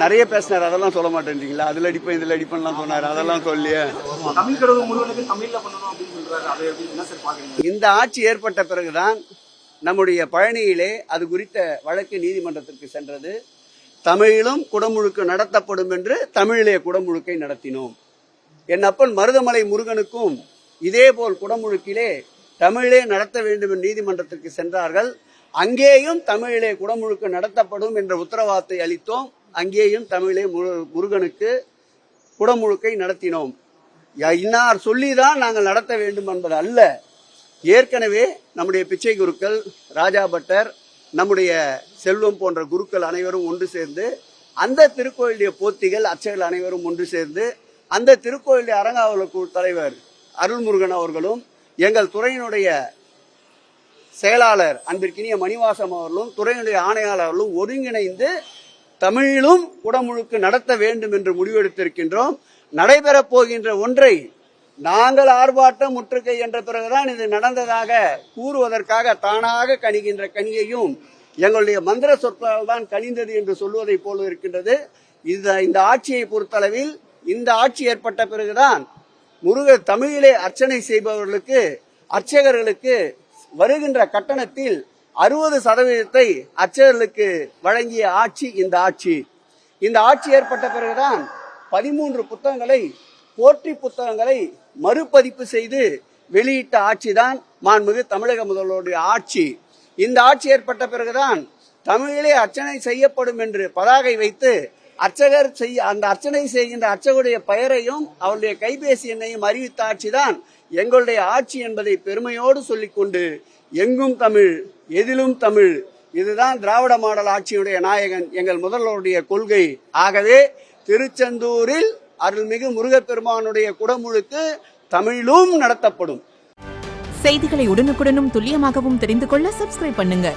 நிறைய பேசினார், அதெல்லாம் சொல்ல மாட்டேன்றீங்களா? அதுல அடிப்பேன் இதுல அடிப்பேன் சொன்னாரு, அதெல்லாம் சொல்லியே. இந்த ஆட்சி ஏற்பட்ட பிறகுதான் நம்முடைய பழனியிலே அது குறித்த வழக்கு நீதிமன்றத்திற்கு சென்றது. தமிழிலும் குடமுழுக்கு நடத்தப்படும் என்று தமிழிலே குடமுழுக்கை நடத்தினோம். என் அப்பன் மருதமலை முருகனுக்கும் இதேபோல் குடமுழுக்கிலே தமிழிலே நடத்த வேண்டும் என்று நீதிமன்றத்திற்கு சென்றார்கள். அங்கேயும் தமிழிலே குடமுழுக்கு நடத்தப்படும் என்ற உத்தரவாதத்தை அளித்தோம். அங்கேயும் தமிழிலே முருகனுக்கு குடமுழுக்கை நடத்தினோம். இன்னார் சொல்லிதான் நாங்கள் நடத்த வேண்டும் என்பது அல்ல. ஏற்கனவே நம்முடைய பிச்சை குருக்கள், ராஜா பட்டர், நம்முடைய செல்வம் போன்ற குருக்கள் அனைவரும் ஒன்று சேர்ந்து, அந்த திருக்கோயிலுடைய போத்திகள் அர்ச்சகர்கள் அனைவரும் ஒன்று சேர்ந்து, அந்த திருக்கோயிலுடைய அறங்காவலர் குழு தலைவர் அருள்முருகன் அவர்களும், எங்கள் துறையினுடைய செயலாளர் அன்பிற்கினிய மணிவாசம் அவர்களும், துறையினுடைய ஆணையாளர்களும் ஒருங்கிணைந்து தமிழிலும் குடமுழுக்கு நடத்த வேண்டும் என்று முடிவெடுத்திருக்கின்றோம். நடைபெறப் போகின்ற ஒன்றை நாங்கள் ஆர்ப்பாட்டம் முற்றுகை என்ற பிறகுதான் இது நடந்ததாக கூறுவதற்காக தானாக கணிகின்ற கனியையும் எங்களுடைய மந்திர சொற்களால் தான் கனிந்தது என்று சொல்வதை போல இருக்கின்றது. இந்த ஆட்சியை பொறுத்தளவில் இந்த ஆட்சி ஏற்பட்ட பிறகுதான் தமிழிலே அர்ச்சனை செய்பவர்களுக்கு, அர்ச்சகர்களுக்கு வருகின்ற கட்டணத்தில் 60% அர்ச்சகர்களுக்கு வழங்கிய ஆட்சி இந்த ஆட்சி. இந்த ஆட்சி ஏற்பட்ட பிறகுதான் 13 புத்தகங்களை, போற்றி புத்தகங்களை மறுபதிப்பு செய்து வெளியிட்ட ஆட்சிதான் மாண்புமிகு தமிழக முதல்வருடைய ஆட்சி. இந்த ஆட்சி ஏற்பட்ட பிறகுதான் தமிழிலே அர்ச்சனை செய்யப்படும் என்று பதாகை வைத்து அந்த அர்ச்சனை செய்கின்ற அர்ச்சகருடைய பெயரையும் அவருடைய கைபேசி எண்ணையும் அறிவித்த ஆட்சிதான் எங்களுடைய ஆட்சி என்பதை பெருமையோடு சொல்லிக்கொண்டு, எங்கும் தமிழ், எதிலும் தமிழ், இதுதான் திராவிட மாடல் ஆட்சியுடைய நாயகன் எங்கள் முதல்வருடைய கொள்கை. ஆகவே திருச்செந்தூரில் அருள்மிகு முருகப்பெருமானுடைய குடமுழுக்கு தமிழிலும் நடத்தப்படும். செய்திகளை உடனுக்குடனும் துல்லியமாகவும் தெரிந்து கொள்ள சப்ஸ்கிரைப் பண்ணுங்க.